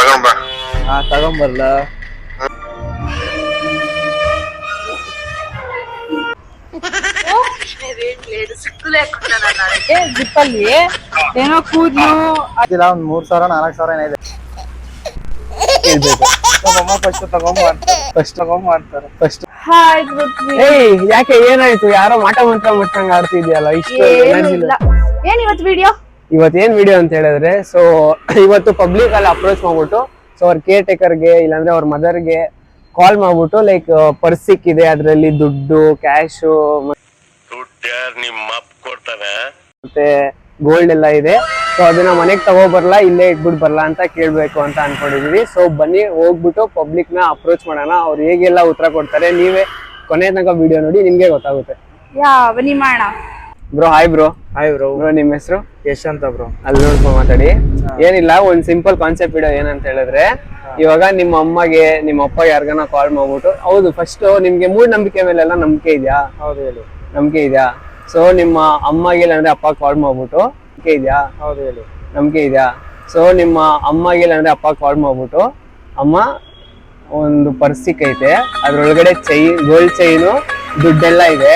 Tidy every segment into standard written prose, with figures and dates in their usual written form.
ತಗೊಂಬ. ತಗೊಂಬರ್ಲ. ಜಿಪ್ಪಲ್ಲಿ ಏನೋ ಕೂದ್ಲು ಒಂದ್ 3,000 4,000 ಏನಿದೆ. ಯಾಕೆ ಏನಾಯ್ತು? ಯಾರೋ ಮಾಟ ಮಂತ್ರ ಮುಟ್ಟಂಗ ಆಡ್ತಿದ್ಯಲ್ಲ ಇಷ್ಟು ಎನರ್ಜಿ. ಏನ್ ಇವತ್ತು ವಿಡಿಯೋ? ಇವತ್ತೇನ್ ವಿಡಿಯೋ ಅಂತ ಹೇಳಿದ್ರೆ, ಸೊ ಇವತ್ತು ಪಬ್ಲಿಕ್ ಅಲ್ಲಿ ಅಪ್ರೋಚ್ ಮಾಡ್ಬಿಟ್ಟು, ಸೊ ಅವ್ರ ಕೇರ್ ಟೇಕರ್ಗೆ ಇಲ್ಲಾಂದ್ರೆ ಅವ್ರ ಮದರ್ಗೆ ಕಾಲ್ ಮಾಡ್ಬಿಟ್ಟು, ಲೈಕ್ ಪರ್ಸ್ ಸಿಕ್ಕಿದೆ, ಅದ್ರಲ್ಲಿ ದುಡ್ಡು, ಕ್ಯಾಶು ಮತ್ತೆ ಗೋಲ್ಡ್ ಎಲ್ಲ ಇದೆ. ಸೊ ಅದನ್ನ ಮನೆಗ್ ತಗೋಬರ್ಲಾ, ಇಲ್ಲೇ ಇಟ್ಬಿಟ್ಟು ಬರ್ಲಾ ಅಂತ ಕೇಳ್ಬೇಕು ಅಂತ ಅನ್ಕೊಂಡಿದೀವಿ. ಸೊ ಬನ್ನಿ ಹೋಗ್ಬಿಟ್ಟು ಪಬ್ಲಿಕ್ ನ ಅಪ್ರೋಚ್ ಮಾಡೋಣ. ಅವ್ರು ಹೇಗೆಲ್ಲ ಉತ್ತರ ಕೊಡ್ತಾರೆ ನೀವೇ ಕೊನೆ ತನಕ ವಿಡಿಯೋ ನೋಡಿ, ನಿಮ್ಗೆ ಗೊತ್ತಾಗುತ್ತೆ. ನಿಮ್ಮ ಅಣ್ಣ bro hi bro. Hi bro. Bro ನಿಮ್ ಹೆಸರು? ಯಶ್ ಅಂತ ಬ್ರೋ. ಅಲ್ಲಿ ನೋಡ್ಕೊಂಡ್ ಮಾತಾಡಿ. ಏನಿಲ್ಲ, ಒಂದ್ ಸಿಂಪಲ್ ಕಾನ್ಸೆಪ್ಟ್ ವಿಡಿಯೋ ಏನಂತ ಹೇಳಿದ್ರೆ, ಇವಾಗ ನಿಮ್ಮ ಅಮ್ಮಗೆ ನಿಮ್ಮ ಅಪ್ಪ ಯಾರಿಗಾನ ಕಾಲ್ ಮಾಡ್ಬಿಟ್ಟು, ಹೌದು ಫಸ್ಟ್ ನಿಮ್ಗೆ ಮೂಢನಂಬಿಕೆ ಮೇಲೆಲ್ಲ ನಂಬಿಕೆ ಇದೆಯಾ? ಹೌದು ಹೇಳಿ. ನಂಬಿಕೆ ಇದೆಯಾ? ಸೊ ನಿಮ್ಮ ಅಮ್ಮಗೆ ಇಲ್ಲಾಂದ್ರೆ ಅಪ್ಪ ಕಾಲ್ ಮಾಡ್ಬಿಟ್ಟು ನಂಬಿಕೆ ಇದೆಯಾ? ಹೌದು ಹೇಳಿ. ನಂಬಿಕೆ ಇದೆಯಾ? ಸೊ ನಿಮ್ಮ ಅಮ್ಮಗೆ ಇಲ್ಲಾಂದ್ರೆ ಅಪ್ಪ ಕಾಲ್ ಮಾಡ್ಬಿಟ್ಟು, ಅಮ್ಮ ಒಂದು ಪರ್ಸ್ ಸಿಕ್ಕೈತೆ, ಅದ್ರೊಳಗಡೆ ಗೋಲ್ಡ್ ಚೈನು, ದುಡ್ಡೆಲ್ಲ ಇದೆ,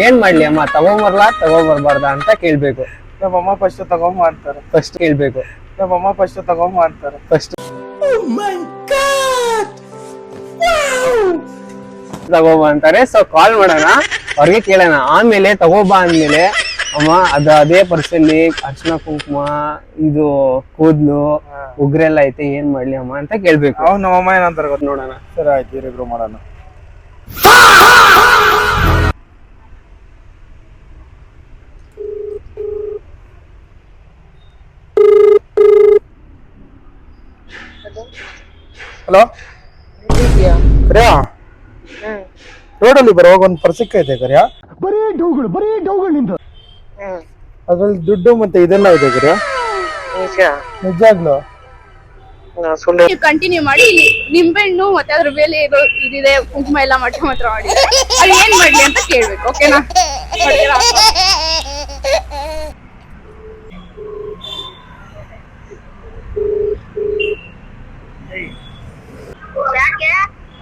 ಏನ್ ಮಾಡ್ಲಿ ಅಮ್ಮ, ತಗೊಂಬರ್ಲಾ ತಗೊಂಬರ್ಬಾರ್ದ ಅಂತ ಕೇಳ್ಬೇಕು. ನಮ್ಮಮ್ಮ ಫಸ್ಟ್ ತಗೊಂಡ್ಮಾಡ್ತಾರೆ. ಫಸ್ಟ್ ಕೇಳ್ಬೇಕು. ನಮ್ಮಮ್ಮ ಫಸ್ಟ್ ತಗೊಂಡ್ಮಾಡ್ತಾರೆ. ಫಸ್ಟ್ ತಗೋಬಾ ಅಂತಾರೆ. ಸೊ ಕಾಲ್ ಮಾಡೋಣ, ಅವ್ರಿಗೆ ಕೇಳೋಣ. ಆಮೇಲೆ ತಗೋಬಾ ಅಂದ್ಮೇಲೆ, ಅಮ್ಮ ಅದೇ ಪರ್ಸಲ್ಲಿ ಅರ್ಶಿನ ಕುಂಕುಮ, ಇದು ಕೂದ್ಲು, ಉಗ್ರೆಲ್ಲ ಐತೆ, ಏನ್ ಮಾಡ್ಲಿ ಅಮ್ಮ ಅಂತ ಕೇಳ್ಬೇಕು. ಅವ್ನು ನಮ್ಮಮ್ಮ ಏನಂತಾರೆ ಗೊತ್ತ ನೋಡೋಣ. ಸರಿ ಆಯ್ತು, ಇರಿಬ್ರು ಮಾಡೋಣ. ಹಲೋ, ಕರ್ಯಾ ರೋಡಲ್ಲಿ ಬರುವಾಗ ಒಂದು ಪರ್ಸ್ ಸಿಕ್ಕೈತೆ ಕರ್ಯಾ. ಬರೀ ಡೌಗಳು ನಿಂದು. ಅದ್ರಲ್ಲಿ ದುಡ್ಡು ಮತ್ತೆ ಇದೆಲ್ಲ ಇದೆ ಕರ್ಯಾ. ನಿಜಾಗ್ಲು ಕಂಟಿನ್ಯೂ ಮಾಡಿ. ಇಲ್ಲಿ ನಿಂಬೆಹಣ್ಣು ಮತ್ತೆ ಅದ್ರ ಮೇಲೆ ಇದಿದೆ, ಕುಂಕುಮ ಎಲ್ಲ ಮಾತ್ರ ಮಾಡಿ ಅದು ಏನ್ ಮಾಡ್ಲಿ ಅಂತ ಕೇಳ್ಬೇಕು. ಓಕೆನಾ?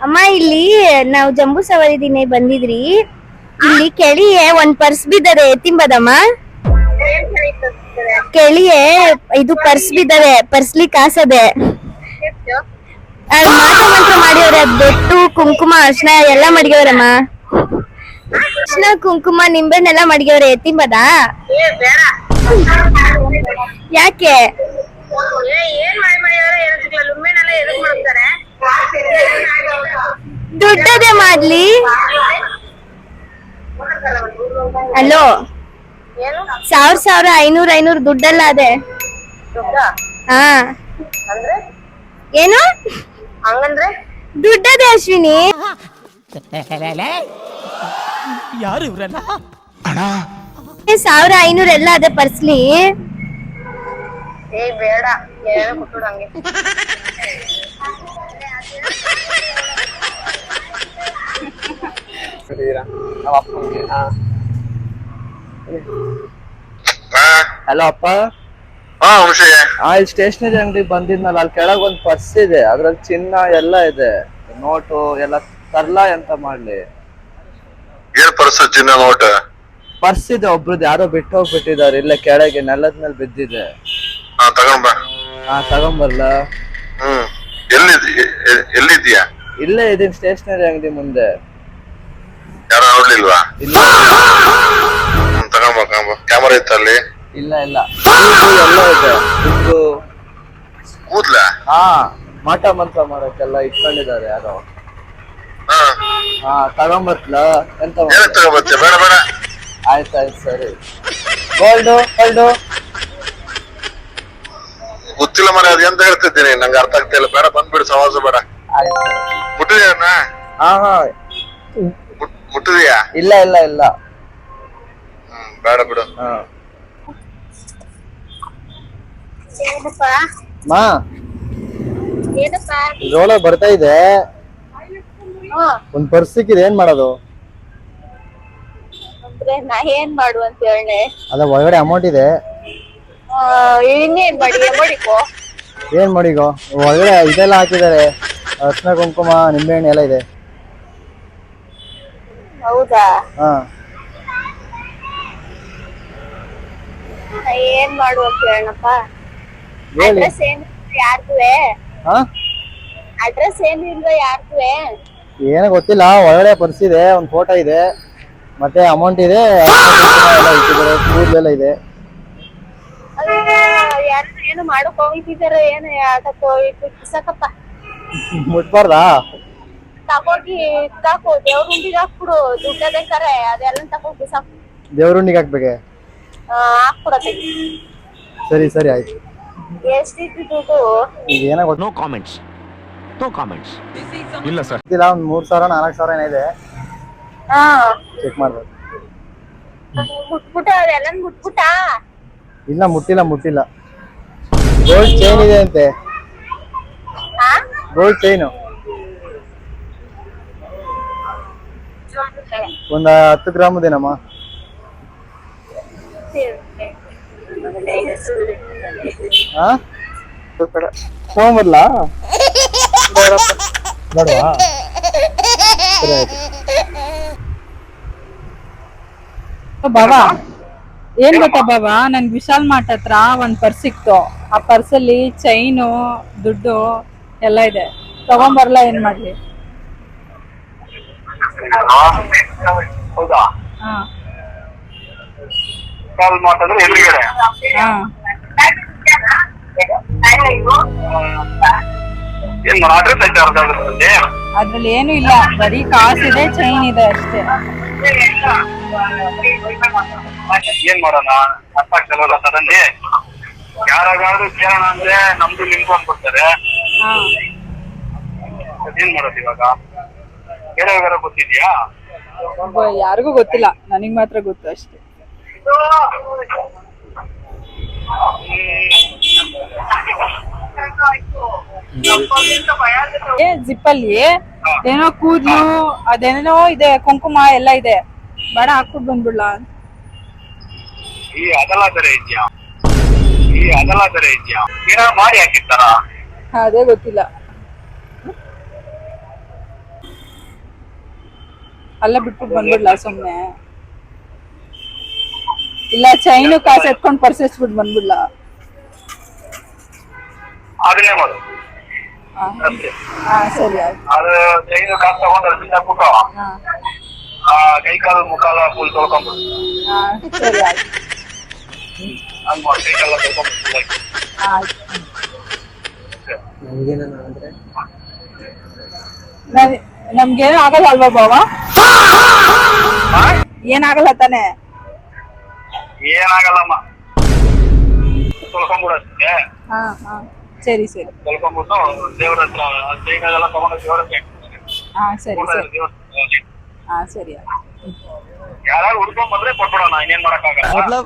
ಅಮ್ಮ, ಇಲ್ಲಿ ನಾವು ಜಂಬೂ ಸವಾರಿ ಬಂದಿದ್ರಿ. ಇಲ್ಲಿ ಕೆಳಿಯೇ ಒಂದ್ ಪರ್ಸ್ ಬಿದ್ದದೆ, ಎತ್ತಿಂಬದಮ್ಮ. ಕೆಳಿಯೇ ಇದು ಪರ್ಸ್ ಬಿದ್ದದೆ, ಪರ್ಸ್ಲಿ ಕಾಸದೆ. ಮಾಟ ಮಂತ್ರ ಮಾಡಿವ್ರೆ, ಬೆಟ್ಟು ಕುಂಕುಮ ಅರ್ಶನ ಎಲ್ಲ ಮಡ್ಗ್ಯವ್ರಮ್ಮ. ಅರ್ಶನ ಕುಂಕುಮ ನಿಂಬೆಣ್ಣೆಲ್ಲ ಮಡ್ಗ್ಯವ್ರೆ, ಎತ್ತಿಂಬದ? ಯಾಕೆ? ದುಡ್ಡದೇ ಮಾಡ್ಲಿ. ಹಲೋ, 1,000 500 ದುಡ್ಡೆಲ್ಲ ಅದೇ. ಹಾ ಏನು ಹಂಗಂದ್ರೆ? ದುಡ್ಡದೇ ಅಶ್ವಿನಿ. ಯಾರು ಇವ್ರಲ್ಲ? 1,000 500 ಎಲ್ಲ ಅದೇ ಪರ್ಸ್ಲಿ. ಬೇಡ, ಕೊಟ್ಟು ಹಂಗೆ. ಹಲೋ ಅಪ್ಪ. ಇಲ್ಲಿ ಸ್ಟೇಷನರಿ ಅಂಗಡಿ ಬಂದಿದ್ನಲ್ಲ, ಅಲ್ಲಿ ಕೆಳಗ್ ಒಂದ್ ಪರ್ಸ್ ಇದೆ, ಅದ್ರಲ್ಲಿ ಚಿನ್ನ ಎಲ್ಲ ಇದೆ, ನೋಟು ಎಲ್ಲ. ತರ್ಲಾ ಎಂತ ಮಾಡ್ಲಿ? ಏನ್ ಪರ್ಸ್? ಚಿನ್ನ ನೋಟ ಪರ್ಸ್ ಇದೆ, ಒಬ್ರದ್ದು ಯಾರೋ ಬಿಟ್ಟು ಹೋಗ್ಬಿಟ್ಟಿದ್ದಾರೆ, ಇಲ್ಲೇ ಕೆಳಗೆ ನೆಲದ ಮೇಲೆ ಬಿದ್ದಿದೆ. ತಗೊಂಬ. ತಗೊಂಬರ್ಲ. ಎಲ್ಲಿದ್ಯಾ? ಇಲ್ಲೇ ಇದೀನಿ, ಸ್ಟೇಷನರಿ ಅಂಗಡಿ ಮುಂದೆ. ಯಾರು ನೋಡ್ಲಿಲ್ವಾ? ಇಲ್ಲ. ತಗೊಂಬ. ಕ್ಯಾಮರಾ ಇತ್ತ ಅಲ್ಲಿ? ಇಲ್ಲ ಎಲ್ಲ ಇದೆ. ಕೂದ್ಲ? ಹಾ, ಮಾಟ ಮಂತ್ರ ಮಾಡಕ್ಕೆಲ್ಲ ಇಟ್ಕೊಂಡಿದ್ದಾರೆ ಯಾರೋ. ತಗೊಂಬರ್ಲ ಎಂತ? ತಗೊಂಬರ್ತೀಯ? ಬೇಡ. ಆಯ್ತಾಯ್ತು, ಸರಿ. ಗೋಲ್ಡು ಗೊತ್ತಿಲ್ಲ ಮನೆ, ಅದು ಎಂತ ಹೇಳ್ತಿದ್ದೀನಿ, ನಂಗೆ ಅರ್ಥ ಆಗ್ತಿಲ್ಲ. ಬೇಡ, ಬಂದ್ಬಿಡು, ಸವಾಸ ಬೇಡ. ಆಯ್ತು. ಮುಟ್ಟಿದ್ಯಾ? ಹಾ ಮುಟ್ಟಿದ್ಯಾ? ಇಲ್ಲ. ಬೇಡ ಬಿಡು. ಮಾ, ಇದ್ರೊಳಗೆ ಬರ್ತಾ ಇದೆ, ಒಂದ್ ಪರ್ಸ್ ಸಿಕ್ಕಿದೆ, ಏನ್ ಮಾಡೋದು? ನಾ ಏನ್ ಮಾಡು ಅಂತ ಹೇಳಿ. ಅದ ಒಳಗಡೆ ಅಮೌಂಟ್ ಇದೆ. ಇನ್ನೇನ್ ಮಾಡಿ ಮಾಡಿಕೋ. ಏನ್ ಮಾಡಿಗೋ ಒಳ್ಳೆ ಇದೆಲ್ಲ ಹಾಕಿದ್ದಾರೆ, ಅರ್ಶಿನ ಕುಂಕುಮ ನಿಂಬೆಹಣ್ಣು ಎಲ್ಲ ಇದೆ. ಹೌದಾ? ಹಾ ಏನ್ ಮಾಡು ಅಂತ ಹೇಳಪ್ಪ. ಹೇಳಿ. ಅಡ್ರೆಸ್ ಏನು ಯಾರ್ದುವೆ? ಹಾ ಅಡ್ರೆಸ್ ಏನು ಇಲ್ವಾ ಯಾರ್ದುವೆ? ಏನೋ ಗೊತ್ತಿಲ್ಲ, ಒಳ್ಳೆ ಪರ್ಸ್ ಇದೆ, ಒಂದು ಫೋಟೋ ಇದೆ, ಮತ್ತೆ ಅಮೌಂಟ್ ಇದೆ, ಎಲ್ಲ ಇಟ್ಟಿದ್ದಾರೆ, ಕೂದಲೆಲ್ಲ ಇದೆ. ಯಾರು ಏನು ಮಾಡಕ್ ಹೋಗಿದ್ದಾರೆ, ಏನು ಅದಕ್ಕೋ ಬಿಸಾಕಪ್ಪ. ಮುಟ್ಬಾರ್ದಾ? ತಗೋಗಿ ಇಟ್ಟಾಕು, ದೇವ್ರ ಉಂಡಿಗೆ ಹಾಕ್ಬಿಡು, ದುಡ್ಡ ಬೇಕಾರೆ ಅದೆಲ್ಲ ತಗೋಗಿ ಬಿಸಾಕು. ದೇವ್ರುಂಡಿಗೆ ಹಾಕ್ಬೇಕೆ? ಹಾಕ್ಬಿಡತ್ತೆ. ಸರಿ ಸರಿ ಆಯ್ತು. ಎಷ್ಟಿತ್ತು ದುಡ್ಡು? ಈಗ ಏನೋ ನೋ ಕಾಮೆಂಟ್ಸ್, ನೋ ಕಾಮೆಂಟ್ಸ್. ಇಲ್ಲ ಸರ್, ಗೊತ್ತಿಲ್ಲ, ಒಂದು 3,000 4,000 ಏನೋ ಇದೆ, ಹಾ ಚೆಕ್ ಮಾಡ್ಬೇಕು. ಮುಟ್ಬಿಟ್ಟ ಅದೆಲ್ಲ ಮುಟ್ಬಿಟ್ಟ? ಇಲ್ಲ ಮುಟ್ಟಿಲ್ಲ. ಗೋಲ್ಡ್ ಚೈನ್ ಇದೆ ಅಂತೆ, ಗೋಲ್ಡ್ ಚೈನು ಒಂದು 10 ಗ್ರಾಮದೇನಮ್ಮ. ಹಾ ತಗೊಂಬರ್ಲಾ? ಬೇಡವಾ? ಸರಿ ಆಯ್ತು. ಬಾಬಾ ಏನ್ ಗೊತ್ತಾ ಬಾಬಾ, ನನ್ ವಿಶಾಲ್ ಮಾರ್ಟ್ ಹತ್ರ ಒಂದ್ ಪರ್ಸ್ ಸಿಕ್ತು. ಆ ಪರ್ಸಲ್ಲಿ ಚೈನು, ದುಡ್ಡು ಎಲ್ಲ ಇದೆ. ತಗೊಂಬರ್ಲಾ? ಏನ್ ಮಾಡ್ಲಿ? ಹೌದಾ? ಹಾ ಕಾಲ್ ಮಾತಾಡಿದ್ರೆ ಎದುರುಗಡೆ ಹಾ ಏನ್ ಮಾಡೋ ಅಡ್ರೆಸ್ ಐತೆ ಅರ್ಧದಲ್ಲಿ? ಅದ್ರಲ್ಲಿ ಏನು ಇಲ್ಲ, ಬರೀ ಕಾಸಿದೆ, ಚೈನ್ ಇದೆ ಅಷ್ಟೇ. ಏನ್ ಮಾಡೋಣ, ಅರ್ಥ ಆಗ್ತಲ್ವಲ್ಲ ಸಡನ್ಲಿ. ಯಾರಾದ್ರೂ ಕೇಳೋಣ ಅಂದ್ರೆ ನಮ್ದು ನಿಮ್ದು ಅನ್ಕೊಡ್ತಾರೆ. ಹಾ ಏನ್ ಮಾಡೋದು ಇವಾಗ? ಬೇರೆ ಗೊತ್ತಿದ್ಯಾ? ಯಾರಿಗೂ ಗೊತ್ತಿಲ್ಲ, ನನಗ್ ಮಾತ್ರ ಗೊತ್ತು ಅಷ್ಟೇ. ಜಿಪ್ಪಲ್ಲಿ ಏನೋ ಕೂದ್ಲು ಅದೇನೋ ಇದೆ, ಕುಂಕುಮ ಎಲ್ಲ ಇದೆ, ಬೇಡ ಹಾಕ್ಬಿಟ್ಟು ಬಂದ್ಬಿಡ್ಲಾ? ಅದೆಲ್ಲ ಬೇರೆ ಇದ್ಯಾ? ಏನಾದ್ರು ಮಾಡಿ ಹಾಕಿರ್ತಾರ? ಅದೇ ಗೊತ್ತಿಲ್ಲ. ಅಲ್ಲ ಬಿಟ್ಬಿಟ್ಟು ಬಂದ್ಬಿಡ್ಲಾ ಸುಮ್ನೆ? ಇಲ್ಲ ಚೈನು ಕಾಸು ಎತ್ಕೊಂಡ್ ಪರ್ಸ್ ಎತ್ಬಿಟ್ಟು ಬಂದ್ಬಿಡ್ಲಾ? ಅದನ್ನೇ ಮಾಡು. ಹಾ ಸರಿ ಆಯ್ತು. ಅದು ಚೈನು ಕಾಸು ತಗೊಂಡು ಬಿಸಾಕ್ಬಿಟ್ಟು ಕೈ ಕಾಲು ಮುಖ ಎಲ್ಲ ಫುಲ್ ತೊಳ್ಕೊಂಡ್ಬಿಡು. ಸರಿ ಆಯ್ತು. ಹಂಗ್ ಮಾಡಿ ಕೈ ಕಾಲ ತೊಳ್ಕೊಂಡ್ಬಿಟ್ಟು. ನಮ್ಗೇನು ಆಗಲ್ಲ ಅಲ್ವಾ ಬಾವಾ? ಏನಾಗಲ್ಲ ತಾನೆ? ಏನಾಗಲ್ಲಮ್ಮ, ತೊಳ್ಕೊಂಡ್ಬಿಡತ್ತೆ. ಹಾ ಹಾ ಸರಿ ಸರಿ. ತೊಳ್ಕೊಂಡ್ಬಿಟ್ಟು ದೇವ್ರ ಹತ್ರ ಚೈನೆಲ್ಲ ತಗೊಂಡು ದೇವ್ರ ಹತ್ರ ಹಾ ಸರಿ ಸರಿ. ಹಾ ಸರಿ. ಯಾರು ಹುಡ್ಕೊಂಡ್ ಬಂದ್ರೆ ಕೊಟ್ಬಿಡೋಣ, ಇನ್ನೇನ್ ಮಾಡಕ್ಕಾಗಲ್ಲ.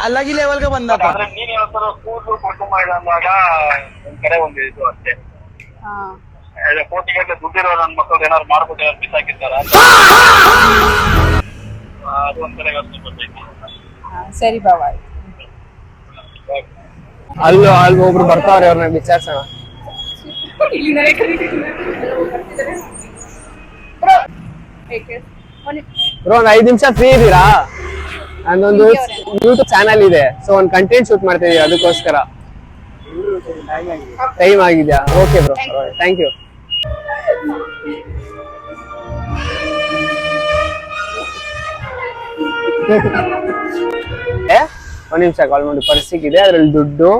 ಅಲ್ಲಾಗಿ ಲೆವೆಲ್ಗೆ ಬಂದಪ್ಪ. ಅಂದ್ರೆ ನೀನ್ ಹೇಳ್ತಾರೋ ಕೂದಲು ಕುಟುಂಬ ಇದೆ ಅಂದಾಗ ಒಂದ್ ಕಡೆ ಒಂದು ಇದು ಅಷ್ಟೇ. ಹಾ ಕೋಟಿಗಟ್ಟಲೆ ದುಡ್ಡಿರೋ ನನ್ ಮಕ್ಕಳು ಏನಾದ್ರು ಮಾಡ್ಬಿಟ್ಟು ಬಿಸಾಕಿರ್ತಾರ, ಅದು ಒಂದ್ ಕಡೆ ಅಷ್ಟು ಗೊತ್ತೈತಿ. ಸರಿ ಬಾವಾ. ಅಲ್ಲಿ ಒಬ್ರು ಬರ್ತಾವ್ರೆ, ಅವ್ರನ್ನ ವಿಚಾರಿಸೋಣ. ಬ್ರೋ, ಒಂದ್ 5 ನಿಮಿಷ ಫ್ರೀ ಇದೀರಾ? ನಂದೊಂದು ಯೂಟ್ಯೂಬ್ ಚಾನಲ್ ಇದೆ, ಸೊ ಒಂದ್ ಕಂಟೆಂಟ್ ಶೂಟ್ ಮಾಡ್ತಿದೀವಿ, ಅದಕ್ಕೋಸ್ಕರ. ಟೈಮ್ ಆಗಿದ್ಯಾ? Okay bro, thank you. ಒಂದ್ ನಿಮಿಷ ಕಾಲ್ ಮಾಡಿ, ಪರ್ಸಿಗಿದೆ, ಅದ್ರಲ್ಲಿ ದುಡ್ಡು,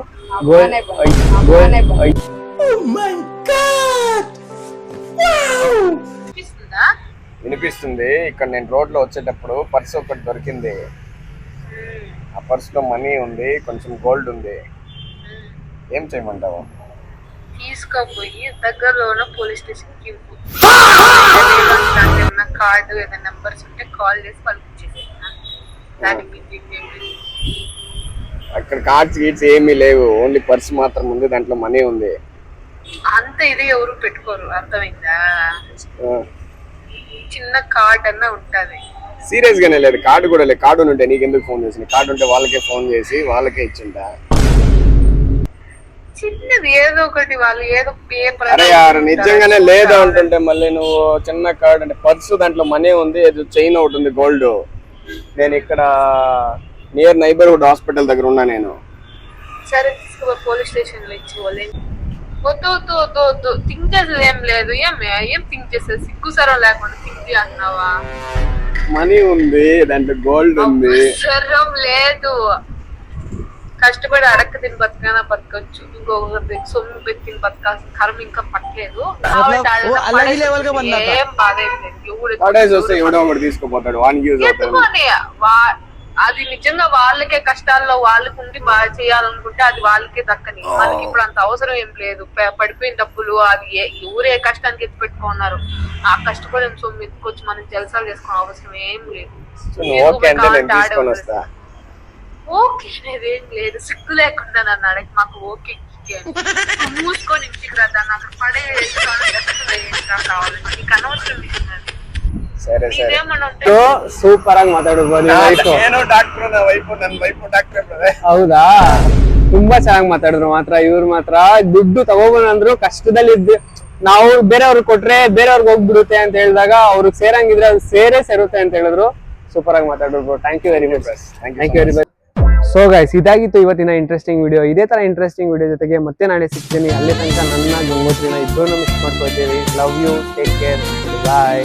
వినిపిస్తుంది. ఇక్కడ నేను రోడ్ లో వచ్చేటప్పుడు పర్స్ ఒకటి దొరికింది. ఆ పర్స్ లో మనీ ఉంది, కొంచెం గోల్డ్ ఉంది. ఏం చేయమంటావు? తీసుకోపోయి దగ్గరలో ఉన్న పోలీస్ స్టేషన్ కి కార్డు ఏదైనా నంబర్స్ ఉంటే కాల్ చేసి వాళ్ళకి ఇచ్చేసేనా? అక్కడ కార్డ్స్ గీడ్స్ ఏమీ లేవు, ఓన్లీ పర్స్ మాత్రం ఉంది, దాంట్లో మనీ ఉంది. అంత ఇది ఎవరు పెట్టుకోరు, అర్థమైందా? చిన్న కార్డ్ అన్నా ఉంటది. సీరియస్ గానే లేదు, కార్డు కూడా లేదు. కార్డు ఉంటే నీకు ఎందుకు ఫోన్ చేసింది? కార్డు ఉంటే వాళ్ళకే ఫోన్ చేసి వాళ్ళకే ఇచ్చింటా. చిన్నది ఏదో ఒకటి వాళ్ళు ఏదో పేపర్ అరే యారు నిజంగానే లేదు అంటుంటే మళ్ళీ నువ్వు చిన్న కార్డ్ అంటే పర్సు దాంట్లో మనీ ఉంది, ఏదో చైన్ ఒకటి ఉంది గోల్డ్. నేను ఇక్కడ నియర్ నైబర్హుడ్ హాస్పిటల్ దగ్గర ఉన్నా నేను. సరే తీసుకుపోయి పోలీస్ స్టేషన్ లో ఇచ్చి వాళ్ళు వద్దు వద్దు వద్దు వద్దు థింక్ చేసేది ఏం లేదు. ఏం థింక్ చేసేది సిగ్గుసరం లేకుండా థింక్ అంటున్నావా? మనీ ఉంది దాంట్లో గోల్డ్ ఉంది. సరం లేదు, కష్టపడి అడక్క తిని బతకైనా బతకచ్చు. ఇంకొకరి సొమ్ము పెట్టి తిని బతకాల్సిన కర్మ ఇంకా పట్టలేదు. ఏం బాధ ఏం లేదు. ఎవడో ఒకటి తీసుకుపోతాడు, వానికి యూజ్ అవుతాడు. అది నిజంగా వాళ్ళకే కష్టాల్లో వాళ్ళకు ఉండి బాగా చేయాలనుకుంటే అది వాళ్ళకే దక్కని. మనకి ఇప్పుడు అంత అవసరం ఏం లేదు. పడిపోయిన డబ్బులు అది ఎవరే కష్టానికి ఎత్తి పెట్టుకున్నారు. ఆ కష్టపడిన సొమ్ము ఎత్తుకొచ్చి మనం జలసాలు చేసుకునే అవసరం ఏం లేదు. ఓకే అనేది ఏం లేదు. సిగ్గు లేకుండా నన్ను అడిగి మాకు ఓకే మూసుకొని ఇంటికి రా, దాన్ని అక్కడ పడే కావాలి. నీకు అనవసరం విషయం. సరే సరే సూపర్ ಆಗಿ ಮಾತಾಡಬಹುದು. నేను డాక్టర్ నా వైపు ನನ್ನ వైపు డాక్టర్ ಹೌದಾ? ತುಂಬಾ ಚೆನ್ನಾಗಿ ಮಾತಾಡಿದ್ರು. ಮಾತ್ರ ಇವ್ರು ಮಾತ್ರ ದುಡ್ಡು ತಗೋಬಂದ್ರು ಕಷ್ಟದಲ್ಲಿದ್ದು ನಾವು ಬೇರೆಯವ್ರಿಗೆ ಕೊಟ್ರೆ ಬೇರೆಯವ್ರಿಗೆ ಹೋಗ್ಬಿಡುತ್ತೆ ಅಂತ ಹೇಳಿದಾಗ ಅವ್ರಿಗೆ ಸೇರಂಗಿದ್ರೆ ಅದು ಸೇರುತ್ತೆ ಅಂತ ಹೇಳಿದ್ರು. ಸೂಪರ್ ಆಗಿ ಮಾತಾಡಿದ್ರು. Thank you very much. Thank you very much. So guys, ಇದಾಗಿತ್ತು ಇವತ್ತಿನ ಇಂಟ್ರೆಸ್ಟಿಂಗ್ ವಿಡಿಯೋ. ಇದೇ ತರ ಇಂಟ್ರೆಸ್ಟಿಂಗ್ ವಿಡಿಯೋ ಜೊತೆಗೆ ಮತ್ತೆ ನಾಳೆ ಸಿಗ್ತೀನಿ. ಅಲ್ಲಿ ತನಕ ನನ್ನ ಗಂಗೋತ್ರಿನ ಇಬ್ಬರನ್ನು ಮಿಸ್ ಮಾಡ್ಕೊಳ್ತೀವಿ. Love you, take care, bye.